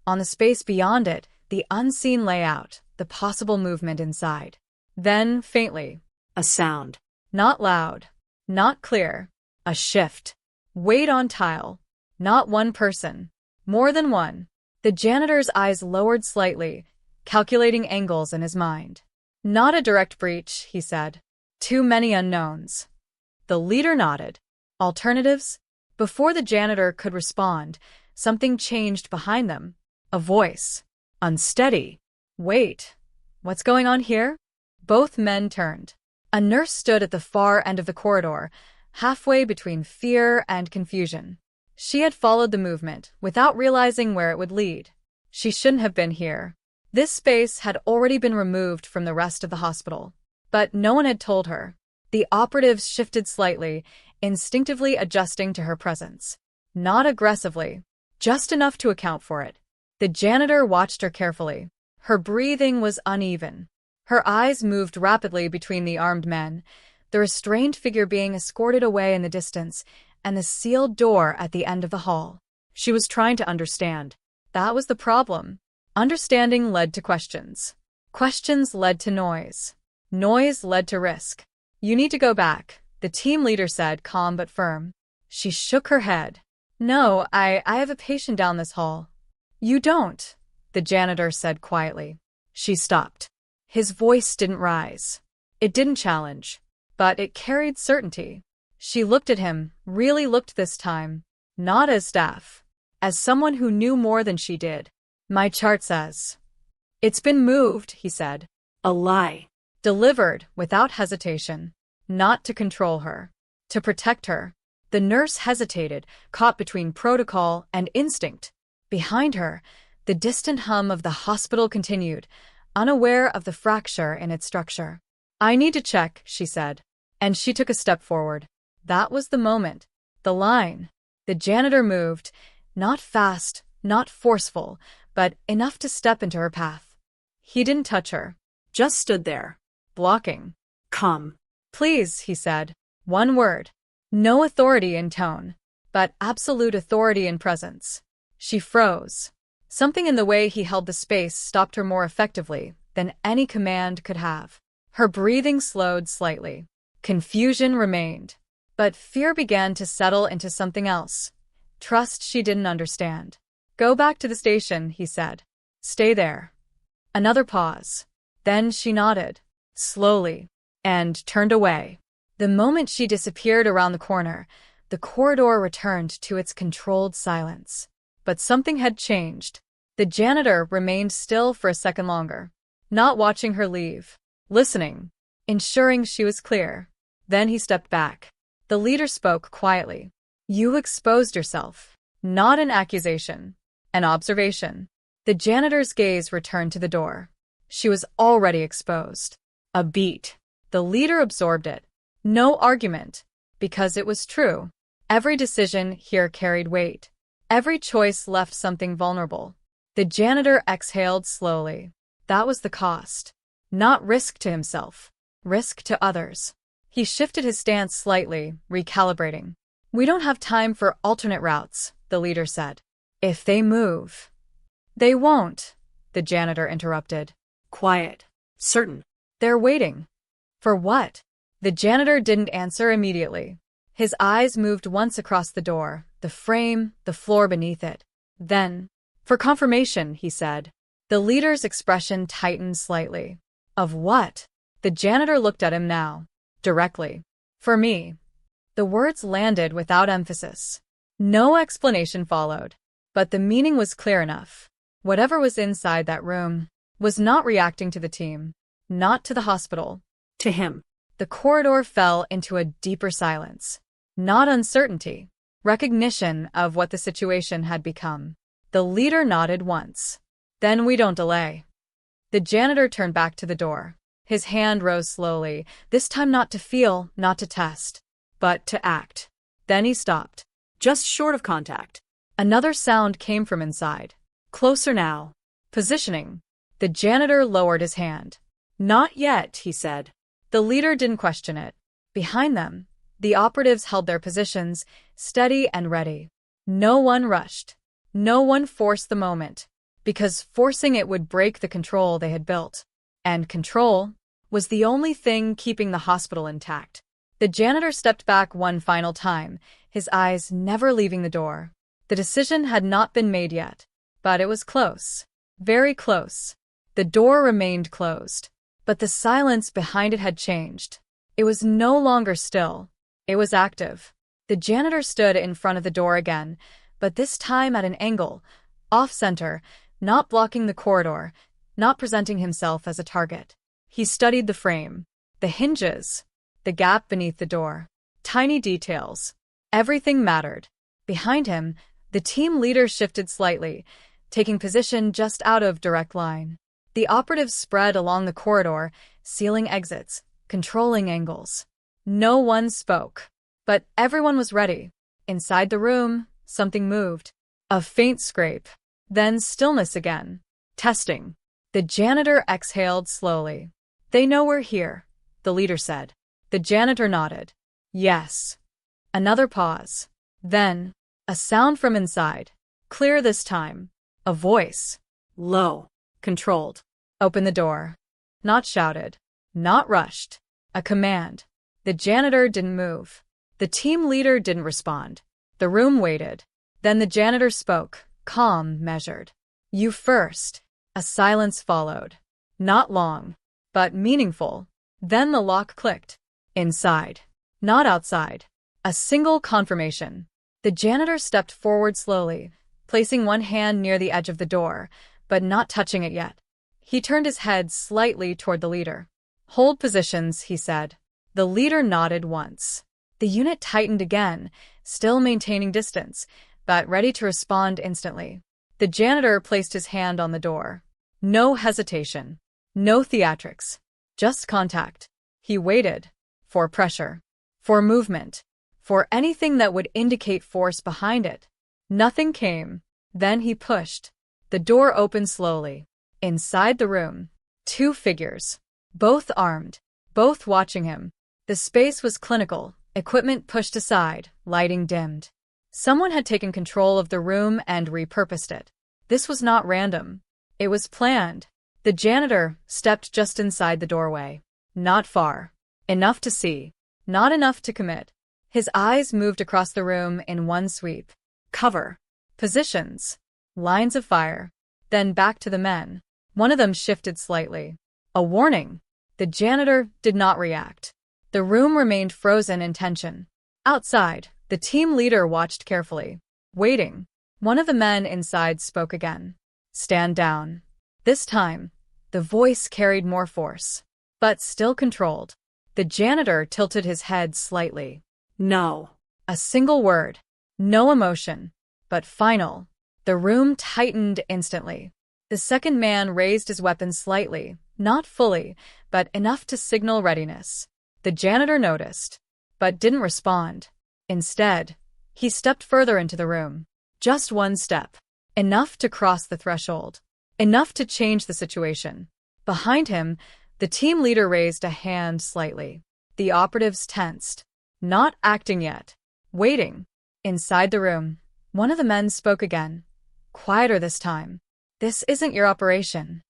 On the space beyond it, the unseen layout, the possible movement inside. Then, faintly. A sound. Not loud. Not clear. A shift. Weight on tile. Not one person. More than one. The janitor's eyes lowered slightly, calculating angles in his mind. Not a direct breach, he said. Too many unknowns. The leader nodded. Alternatives? Before the janitor could respond, something changed behind them. A voice. Unsteady. Wait. What's going on here? Both men turned. A nurse stood at the far end of the corridor, halfway between fear and confusion. She had followed the movement, without realizing where it would lead. She shouldn't have been here. This space had already been removed from the rest of the hospital. But no one had told her. The operatives shifted slightly, instinctively adjusting to her presence. Not aggressively, just enough to account for it. The janitor watched her carefully. Her breathing was uneven. Her eyes moved rapidly between the armed men, the restrained figure being escorted away in the distance, and the sealed door at the end of the hall. She was trying to understand. That was the problem. Understanding led to questions. Questions led to noise. Noise led to risk. "You need to go back," the team leader said, calm but firm. She shook her head. "No, I have a patient down this hall." "You don't," the janitor said quietly. She stopped. His voice didn't rise. It didn't challenge, but it carried certainty. She looked at him, really looked this time, not as staff, as someone who knew more than she did. "My chart says." "It's been moved," he said. A lie. Delivered without hesitation. Not to control her. To protect her. The nurse hesitated, caught between protocol and instinct. Behind her, the distant hum of the hospital continued, unaware of the fracture in its structure. "I need to check," she said. And she took a step forward. That was the moment. The line. The janitor moved, not fast, not forceful, but enough to step into her path. He didn't touch her. Just stood there. Blocking. "Come." "Please," he said. One word. No authority in tone, but absolute authority in presence. She froze. Something in the way he held the space stopped her more effectively than any command could have. Her breathing slowed slightly. Confusion remained. But fear began to settle into something else. Trust she didn't understand. "Go back to the station," he said. "Stay there." Another pause. Then she nodded, slowly, and turned away. The moment she disappeared around the corner, the corridor returned to its controlled silence. But something had changed. The janitor remained still for a second longer, not watching her leave, listening, ensuring she was clear. Then he stepped back. The leader spoke quietly. "You exposed yourself." Not an accusation, an observation. The janitor's gaze returned to the door. She was already exposed. A beat. The leader absorbed it. No argument, because it was true. Every decision here carried weight. Every choice left something vulnerable. The janitor exhaled slowly. That was the cost. Not risk to himself, risk to others. He shifted his stance slightly, recalibrating. "We don't have time for alternate routes," the leader said. "If they move." "They won't," the janitor interrupted. Quiet. Certain. "They're waiting." "For what?" The janitor didn't answer immediately. His eyes moved once across the door, the frame, the floor beneath it. Then, "For confirmation," he said. The leader's expression tightened slightly. "Of what?" The janitor looked at him now, directly. "For me." The words landed without emphasis. No explanation followed, but the meaning was clear enough. Whatever was inside that room was not reacting to the team, not to the hospital. To him. The corridor fell into a deeper silence. Not uncertainty. Recognition of what the situation had become. The leader nodded once. "Then we don't delay." The janitor turned back to the door. His hand rose slowly, this time not to feel, not to test, but to act. Then he stopped. Just short of contact. Another sound came from inside. Closer now. Positioning. The janitor lowered his hand. "Not yet," he said. The leader didn't question it. Behind them, the operatives held their positions, steady and ready. No one rushed. No one forced the moment, because forcing it would break the control they had built. And control was the only thing keeping the hospital intact. The janitor stepped back one final time, his eyes never leaving the door. The decision had not been made yet, but it was close. Very close. The door remained closed, but the silence behind it had changed. It was no longer still. It was active. The janitor stood in front of the door again, but this time at an angle, off-center, not blocking the corridor, not presenting himself as a target. He studied the frame, the hinges, the gap beneath the door. Tiny details. Everything mattered. Behind him, the team leader shifted slightly, taking position just out of direct line. The operatives spread along the corridor, sealing exits, controlling angles. No one spoke, but everyone was ready. Inside the room, something moved. A faint scrape. Then stillness again. Testing. The janitor exhaled slowly. "They know we're here," the leader said. The janitor nodded. "Yes." Another pause. Then, a sound from inside. Clear this time. A voice. Low. Controlled. "Open the door." Not shouted. Not rushed. A command. The janitor didn't move. The team leader didn't respond. The room waited. Then the janitor spoke, calm, measured. "You first." A silence followed. Not long, but meaningful. Then the lock clicked. Inside. Not outside. A single confirmation. The janitor stepped forward slowly, placing one hand near the edge of the door, but not touching it yet. He turned his head slightly toward the leader. "Hold positions," he said. The leader nodded once. The unit tightened again, still maintaining distance, but ready to respond instantly. The janitor placed his hand on the door. No hesitation. No theatrics. Just contact. He waited. For pressure. For movement. For anything that would indicate force behind it. Nothing came. Then he pushed. The door opened slowly. Inside the room, two figures. Both armed. Both watching him. The space was clinical. Equipment pushed aside. Lighting dimmed. Someone had taken control of the room and repurposed it. This was not random. It was planned. The janitor stepped just inside the doorway. Not far. Enough to see. Not enough to commit. His eyes moved across the room in one sweep. Cover. Positions. Lines of fire. Then back to the men. One of them shifted slightly. A warning. The janitor did not react. The room remained frozen in tension. Outside, the team leader watched carefully. Waiting. One of the men inside spoke again. "Stand down." This time, the voice carried more force, but still controlled. The janitor tilted his head slightly. No. A single word. No emotion. But final. The room tightened instantly. The second man raised his weapon slightly, not fully, but enough to signal readiness. The janitor noticed, but didn't respond. Instead, he stepped further into the room. Just one step. Enough to cross the threshold. Enough to change the situation. Behind him, the team leader raised a hand slightly. The operatives tensed. Not acting yet. Waiting. Inside the room, one of the men spoke again. Quieter this time. "This isn't your operation."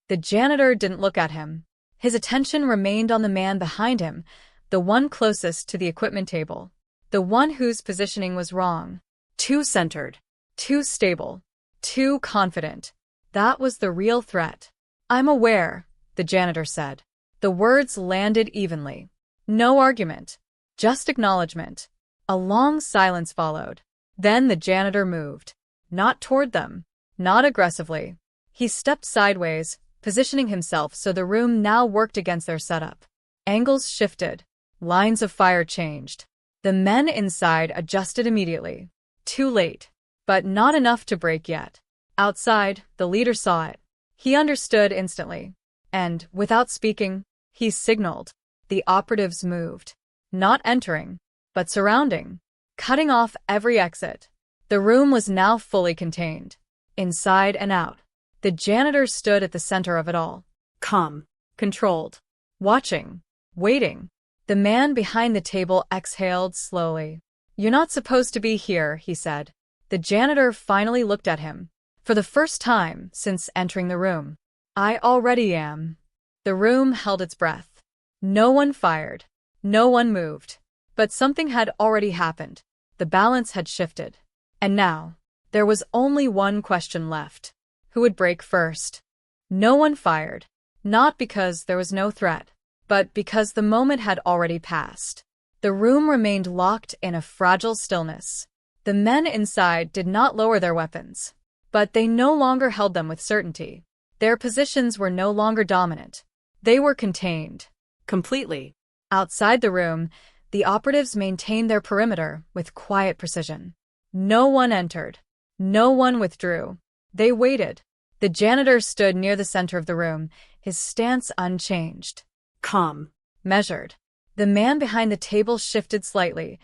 The janitor didn't look at him. His attention remained on the man behind him, the one closest to the equipment table. The one whose positioning was wrong. Too centered. Too stable. Too confident. That was the real threat. "I'm aware," the janitor said. The words landed evenly. No argument. Just acknowledgement. A long silence followed. Then the janitor moved. Not toward them. Not aggressively. He stepped sideways, positioning himself so the room now worked against their setup. Angles shifted. Lines of fire changed. The men inside adjusted immediately. Too late. But not enough to break yet. Outside, the leader saw it. He understood instantly. And, without speaking, he signaled. The operatives moved. Not entering, but surrounding. Cutting off every exit. The room was now fully contained. Inside and out. The janitor stood at the center of it all. Calm. Controlled. Watching. Waiting. The man behind the table exhaled slowly. "You're not supposed to be here," he said. The janitor finally looked at him. For the first time since entering the room. "I already am." The room held its breath. No one fired. No one moved. But something had already happened. The balance had shifted. And now, there was only one question left. Who would break first? No one fired. Not because there was no threat, but because the moment had already passed. The room remained locked in a fragile stillness. The men inside did not lower their weapons. But they no longer held them with certainty. Their positions were no longer dominant. They were contained. Completely. Outside the room, the operatives maintained their perimeter with quiet precision. No one entered. No one withdrew. They waited. The janitor stood near the center of the room, his stance unchanged. Calm. Measured. The man behind the table shifted slightly,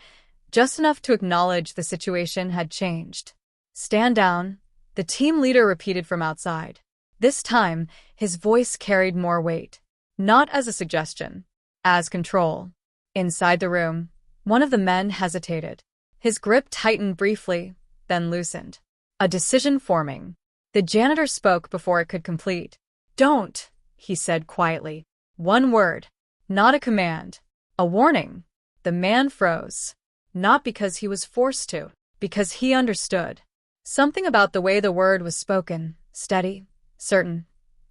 just enough to acknowledge the situation had changed. "Stand down," The team leader repeated from outside. This time, his voice carried more weight. Not as a suggestion, as control. Inside the room, one of the men hesitated. His grip tightened briefly, then loosened. A decision forming. The janitor spoke before it could complete. "Don't," he said quietly. One word. Not a command. A warning. The man froze. Not because he was forced to, because he understood. Something about the way the word was spoken, steady, certain,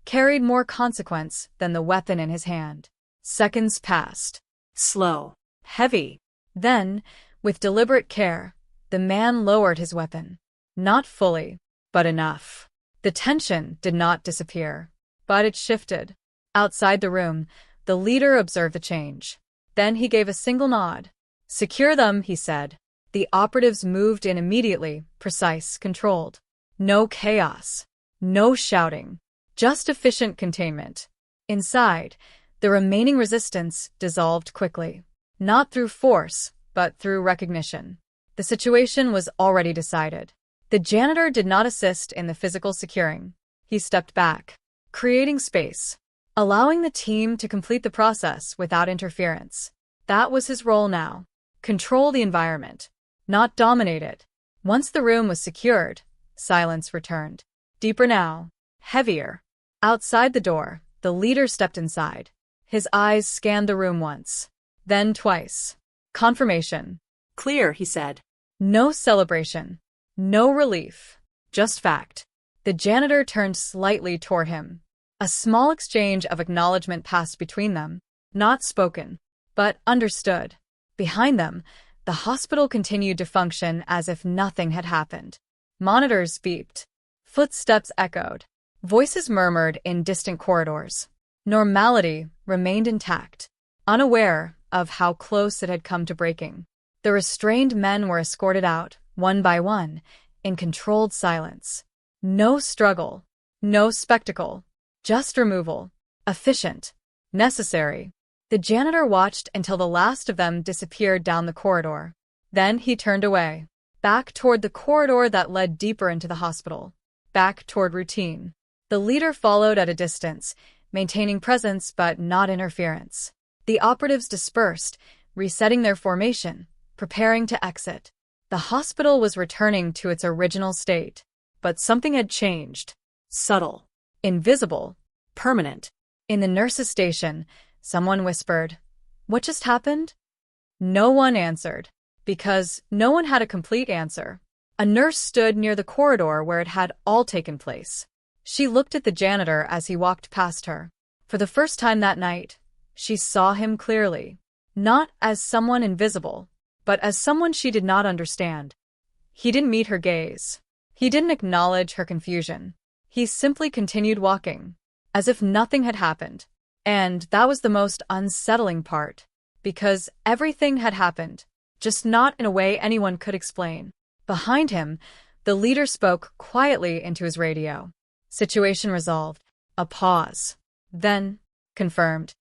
carried more consequence than the weapon in his hand. Seconds passed. Slow. Heavy. Then, with deliberate care, the man lowered his weapon. Not fully, but enough. The tension did not disappear, but it shifted. Outside the room, the leader observed the change. Then he gave a single nod. "Secure them," he said. The operatives moved in immediately, precise, controlled. No chaos. No shouting. Just efficient containment. Inside, the remaining resistance dissolved quickly. Not through force, but through recognition. The situation was already decided. The janitor did not assist in the physical securing. He stepped back, creating space, allowing the team to complete the process without interference. That was his role now. Control the environment, not dominate it. Once the room was secured, silence returned. Deeper now, heavier. Outside the door, the leader stepped inside. His eyes scanned the room once, then twice. Confirmation. "Clear," he said. No celebration. No relief. Just fact. The janitor turned slightly toward him. A small exchange of acknowledgement passed between them, not spoken, but understood. Behind them, the hospital continued to function as if nothing had happened. Monitors beeped. Footsteps echoed. Voices murmured in distant corridors. Normality remained intact, unaware of how close it had come to breaking. The restrained men were escorted out, one by one, in controlled silence. No struggle, no spectacle, just removal. Efficient, necessary. The janitor watched until the last of them disappeared down the corridor. Then he turned away, back toward the corridor that led deeper into the hospital, back toward routine. The leader followed at a distance, maintaining presence but not interference. The operatives dispersed, resetting their formation, preparing to exit. The hospital was returning to its original state, but something had changed. Subtle. Invisible. Permanent. In the nurse's station, someone whispered, "What just happened?" No one answered, because no one had a complete answer. A nurse stood near the corridor where it had all taken place. She looked at the janitor as he walked past her. For the first time that night, she saw him clearly, not as someone invisible, but as someone she did not understand. He didn't meet her gaze. He didn't acknowledge her confusion. He simply continued walking, as if nothing had happened. And that was the most unsettling part, because everything had happened, just not in a way anyone could explain. Behind him, the leader spoke quietly into his radio. Situation resolved. A pause. Then, confirmed.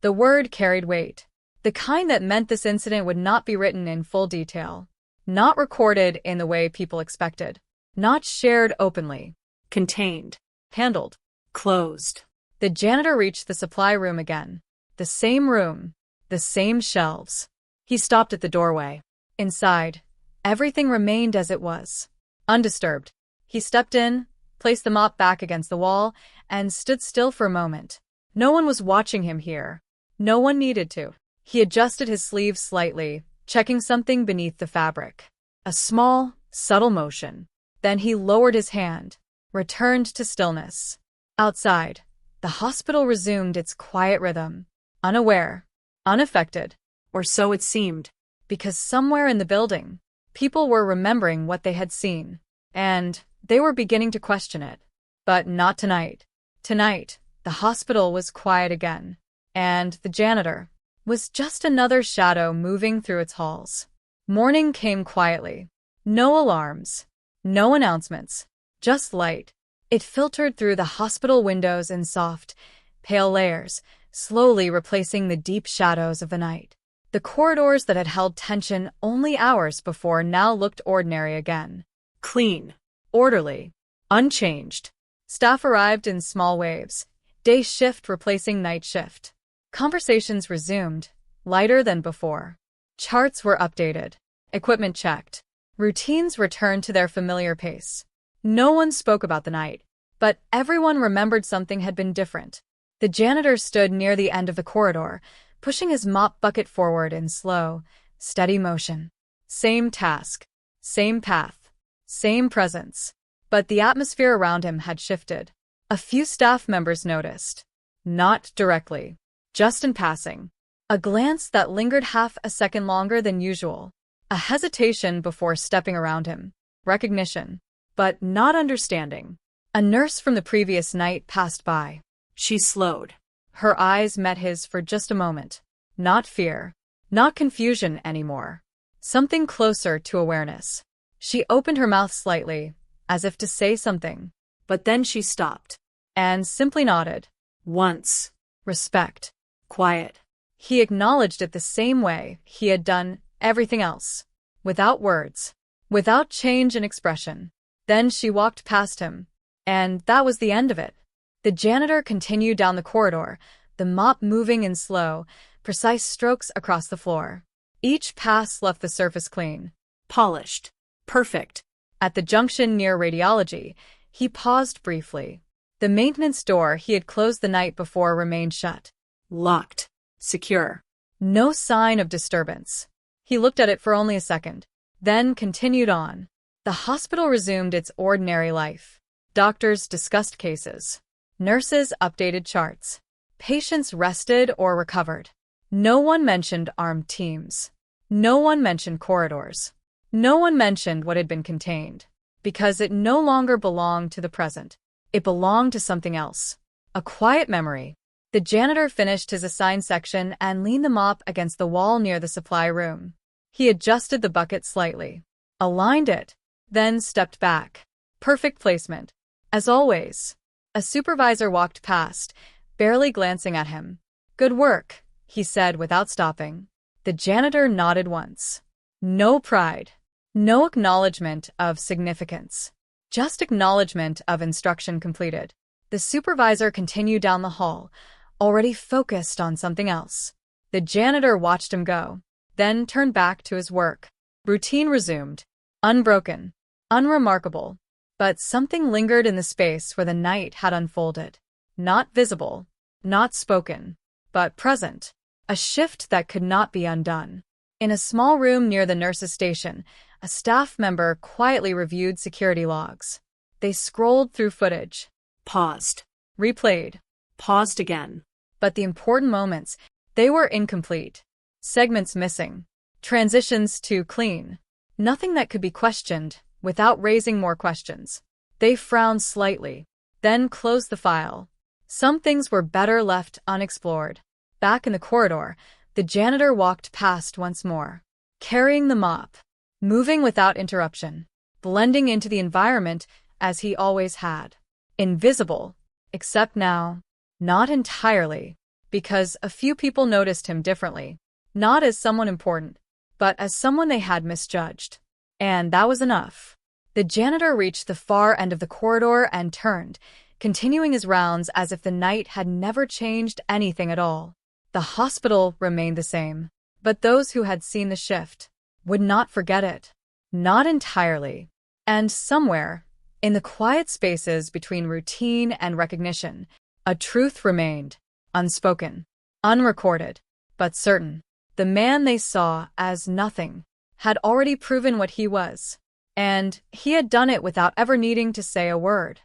The word carried weight. The kind that meant this incident would not be written in full detail, not recorded in the way people expected, not shared openly. Contained. Handled. Closed. The janitor reached the supply room again. The same room. The same shelves. He stopped at the doorway. Inside, everything remained as it was. Undisturbed. He stepped in, placed the mop back against the wall, and stood still for a moment. No one was watching him here. No one needed to. He adjusted his sleeves slightly, checking something beneath the fabric. A small, subtle motion. Then he lowered his hand, returned to stillness. Outside, the hospital resumed its quiet rhythm, unaware, unaffected. Or so it seemed. Because somewhere in the building, people were remembering what they had seen, and they were beginning to question it. But not tonight. Tonight, the hospital was quiet again, and the janitor was just another shadow moving through its halls. Morning came quietly. No alarms. No announcements. Just light. It filtered through the hospital windows in soft, pale layers, slowly replacing the deep shadows of the night. The corridors that had held tension only hours before now looked ordinary again. Clean. Orderly. Unchanged. Staff arrived in small waves, day shift replacing night shift. Conversations resumed, lighter than before. Charts were updated, equipment checked. Routines returned to their familiar pace. No one spoke about the night, but everyone remembered something had been different. The janitor stood near the end of the corridor, pushing his mop bucket forward in slow, steady motion. Same task, same path, same presence. But the atmosphere around him had shifted. A few staff members noticed. Not directly, just in passing. A glance that lingered half a second longer than usual. A hesitation before stepping around him. Recognition, but not understanding. A nurse from the previous night passed by. She slowed. Her eyes met his for just a moment. Not fear, not confusion anymore. Something closer to awareness. She opened her mouth slightly, as if to say something. But then she stopped. And simply nodded. Once. Respect. Quiet. He acknowledged it the same way he had done everything else. Without words. Without change in expression. Then she walked past him. And that was the end of it. The janitor continued down the corridor, the mop moving in slow, precise strokes across the floor. Each pass left the surface clean. Polished. Perfect. At the junction near radiology, he paused briefly. The maintenance door he had closed the night before remained shut. Locked. Secure. No sign of disturbance. He looked at it for only a second, then continued on. The hospital resumed its ordinary life. Doctors discussed cases. Nurses updated charts. Patients rested or recovered. No one mentioned armed teams. No one mentioned corridors. No one mentioned what had been contained, because it no longer belonged to the present. It belonged to something else. A quiet memory. The janitor finished his assigned section and leaned the mop against the wall near the supply room. He adjusted the bucket slightly, aligned it, then stepped back. Perfect placement. As always. A supervisor walked past, barely glancing at him. "Good work," he said without stopping. The janitor nodded once. No pride. No acknowledgement of significance. Just acknowledgement of instruction completed. The supervisor continued down the hall, already focused on something else. The janitor watched him go, then turned back to his work. Routine resumed. Unbroken. Unremarkable. But something lingered in the space where the night had unfolded. Not visible. Not spoken. But present. A shift that could not be undone. In a small room near the nurse's station, a staff member quietly reviewed security logs. They scrolled through footage. Paused. Replayed. Paused again. But the important moments, they were incomplete. Segments missing. Transitions too clean. Nothing that could be questioned without raising more questions. They frowned slightly, then closed the file. Some things were better left unexplored. Back in the corridor, the janitor walked past once more, carrying the mop, moving without interruption, blending into the environment as he always had. Invisible, except now, not entirely, because a few people noticed him differently, not as someone important, but as someone they had misjudged. And that was enough. The janitor reached the far end of the corridor and turned, continuing his rounds as if the night had never changed anything at all. The hospital remained the same, but those who had seen the shift would not forget it. Not entirely. And somewhere, in the quiet spaces between routine and recognition, a truth remained, unspoken, unrecorded, but certain. The man they saw as nothing had already proven what he was, and he had done it without ever needing to say a word.